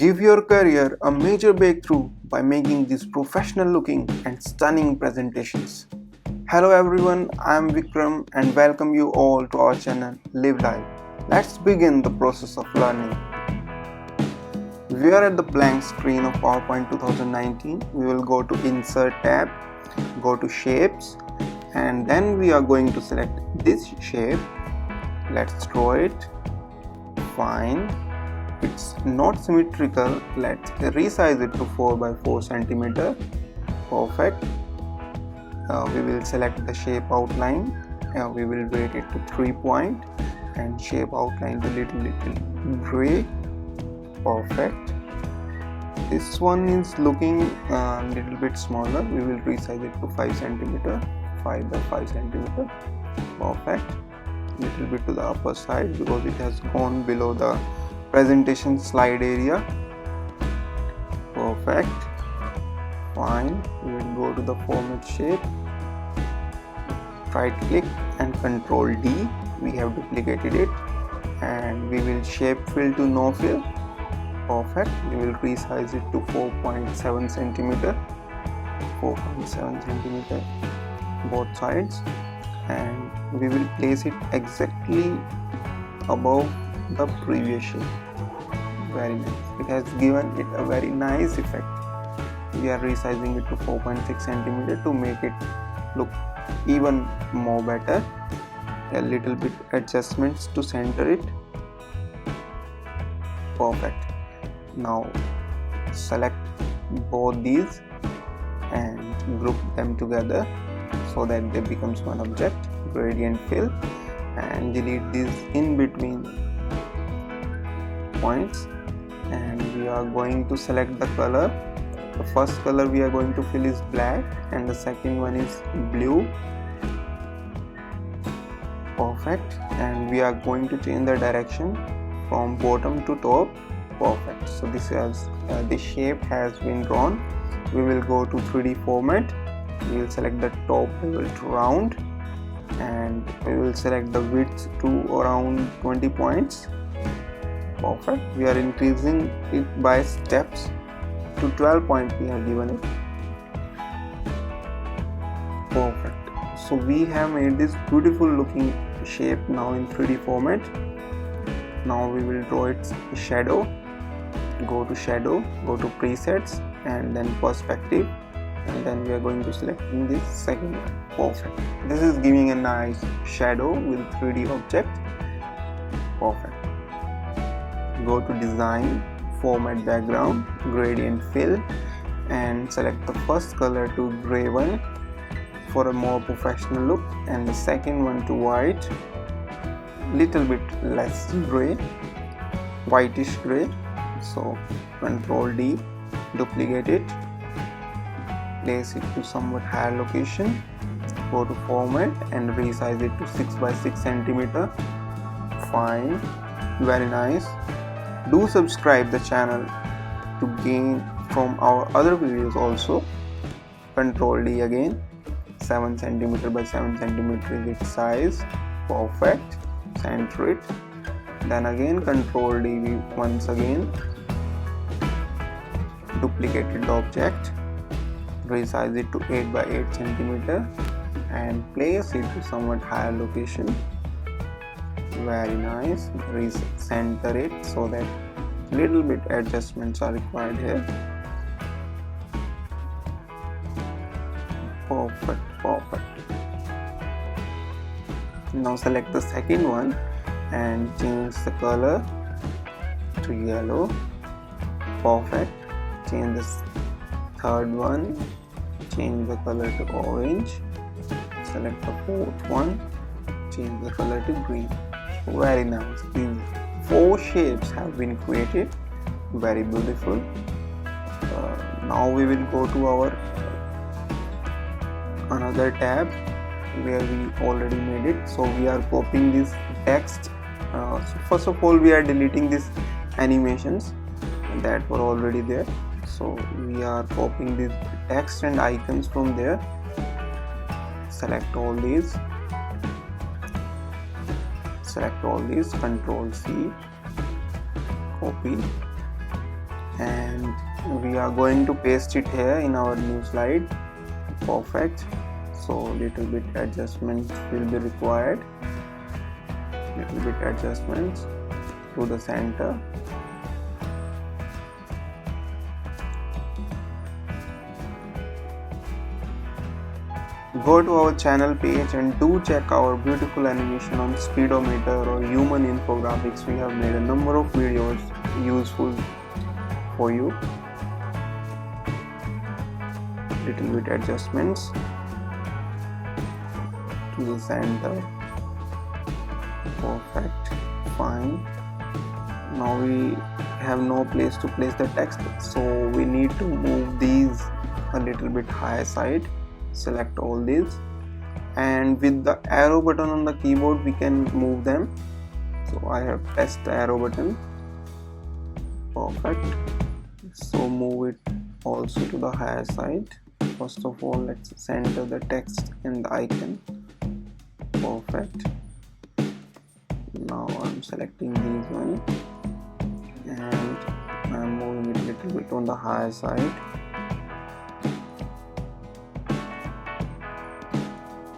Give your career a major breakthrough by making these professional looking and stunning presentations. Hello everyone, I am Vikram and welcome you all to our channel Live Life. Let's begin the process of learning. We are at the blank screen of PowerPoint 2019. We will go to Insert tab, go to Shapes, and then we are going to select this shape. Let's draw it. Fine. It's not symmetrical. Let's resize it to 4 by 4 centimeter. Perfect. We will select the shape outline. We will rate it to 3 point and shape outline the little gray. Perfect. This one is looking a little bit smaller. We will resize it to 5 centimeter, 5 by 5 centimeter. Perfect. Little bit to the upper side because it has gone below the presentation slide area. Perfect. Fine. We will go to the format shape. Right click and Control D. We have duplicated it, and we will shape fill to no fill. Perfect. We will resize it to 4.7 centimeter. 4.7 centimeter both sides, and we will place it exactly above the previous shape. Very nice. It has given it a very nice effect. We are resizing it to 4.6 centimeter to make it look even more better. A little bit adjustments to center it. Perfect. Now select both these and group them together so that they becomes one object. Gradient fill and delete these in between points, and we are going to select the color. The first color we are going to fill is black and the second one is blue. Perfect. And we are going to change the direction from bottom to top. Perfect. So this has the shape has been drawn. We will go to 3D format. We will select the top level to round, and we will select the width to around 20 points. Perfect. We are increasing it by steps to 12 points. We have given it. Perfect. So we have made this beautiful looking shape now in 3D format. Now we will draw its shadow. Go to shadow, go to presets, and then perspective, and then we are going to select in this second one. Perfect. This is giving a nice shadow with 3D object. Perfect. Go to design, format background, gradient fill, and select the first color to gray one for a more professional look, and the second one to white, little bit less gray, whitish gray. So Control D, duplicate it, place it to somewhat higher location, go to format and resize it to 6 by 6 centimeter. Fine. Very nice. Do subscribe the channel to gain from our other videos also. Control D again. 7 centimeter by 7 centimeter is its size. Perfect. Center it. Then again Control D once again. Duplicated the object. Resize it to 8 by 8 centimeter and place it to somewhat higher location. Very nice. Center it so that little bit adjustments are required here. Perfect. Now select the second one and change the color to yellow. Perfect. Change the third one, change the color to orange. Select the fourth one, change the color to green. Very nice. These 4 shapes have been created. Very beautiful. Now we will go to our another tab where we already made it. So we are copying this text. So first of all we are deleting these animations that were already there. So we are copying this text and icons from there. Select all these, Control C, copy, and we are going to paste it here in our new slide. Perfect. So little bit adjustment will be required, little bit adjustments to the center. Go to our channel page and do check our beautiful animation on speedometer or human infographics. We have made a number of videos useful for you. Little bit adjustments to the center. Perfect. Fine. Now we have no place to place the text, so we need to move these a little bit higher side. Select all these, and with the arrow button on the keyboard we can move them. So I have pressed the arrow button. Perfect. So move it also to the higher side. First of all, let's center the text and the icon. Perfect. Now I'm selecting these one and I'm moving it a little bit on the higher side.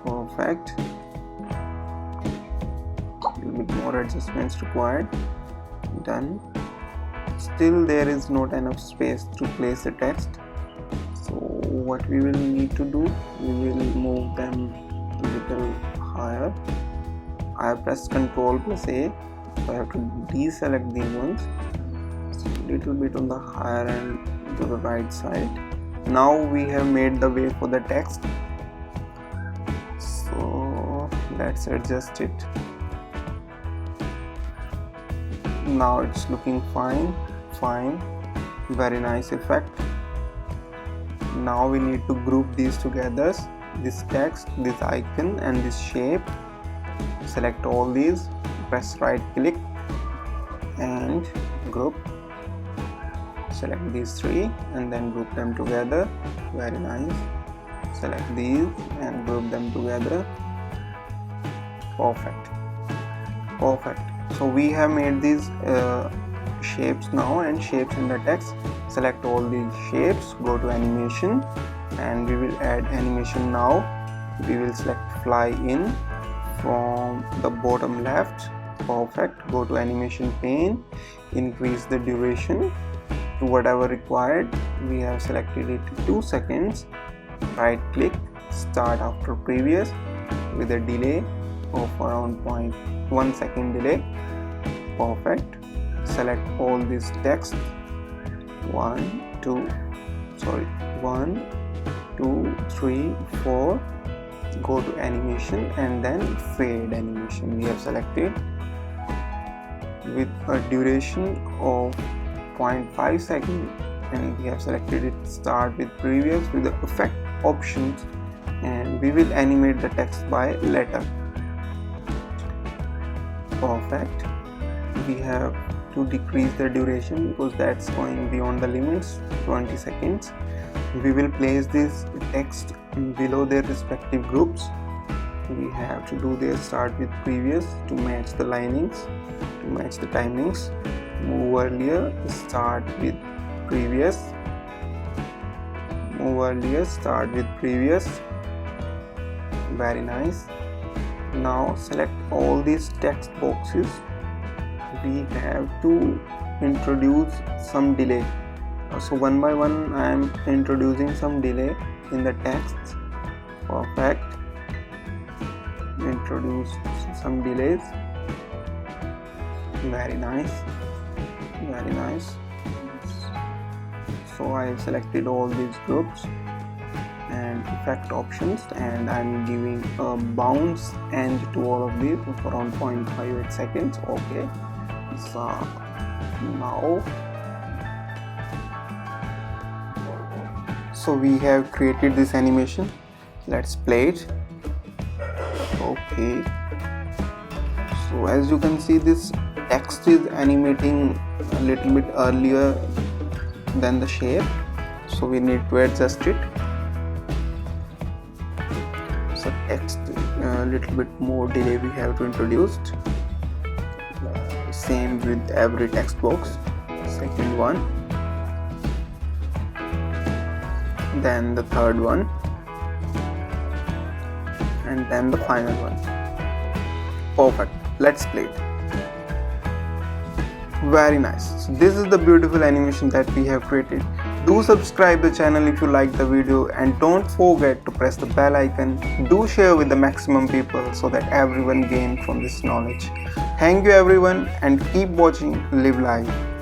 Perfect. A little bit more adjustments required. Done. Still there is not enough space to place the text, so what we will need to do, we will move them a little higher. I have pressed Ctrl+A, so I have to deselect these ones. So a little bit on the higher end to the right side. Now we have made the way for the text, so let's adjust it. Now it's looking fine. Very nice effect. Now we need to group these together, this text, this icon and this shape. Select all these, press right click and group. Select these three and then group them together. Very nice. Select these and group them together. Perfect. So we have made these shapes now and shapes in the text. Select all these shapes, go to animation and we will add animation now. We will select fly in from the bottom left. Perfect. Go to animation pane, increase the duration to whatever required. We have selected it to 2 seconds. Right click, start after previous with a delay of around 0.1 second delay. Perfect. Select all this text. 1, 2, 3, 4. Go to animation and then fade animation. We have selected with a duration of 0.5 seconds and we have selected it start with previous with the effect options, and we will animate the text by letter. Perfect. We have to decrease the duration because that's going beyond the limits, 20 seconds. We will place this text below their respective groups. We have to do this start with previous to match the linings, to match the timings. Move earlier, start with previous. Move earlier, start with previous. Very nice. Now select all these text boxes. We have to introduce some delay. So one by one I am introducing some delay in the text. Perfect. Introduce some delays. Very nice. So I have selected all these groups and effect options, and I'm giving a bounce end to all of these of around 0.58 seconds. Okay. So now we have created this animation. Let's play it. Okay, so as you can see, this text is animating a little bit earlier than the shape, so we need to adjust it. So text a little bit more delay we have to introduce. Same with every text box. Second one, then the third one, and then the final one. Perfect. Let's play it. Very nice. So this is the beautiful animation that we have created. Do subscribe the channel if you like the video, and don't forget to press the bell icon. Do share with the maximum people so that everyone gain from this knowledge. Thank you everyone, and keep watching Live Live.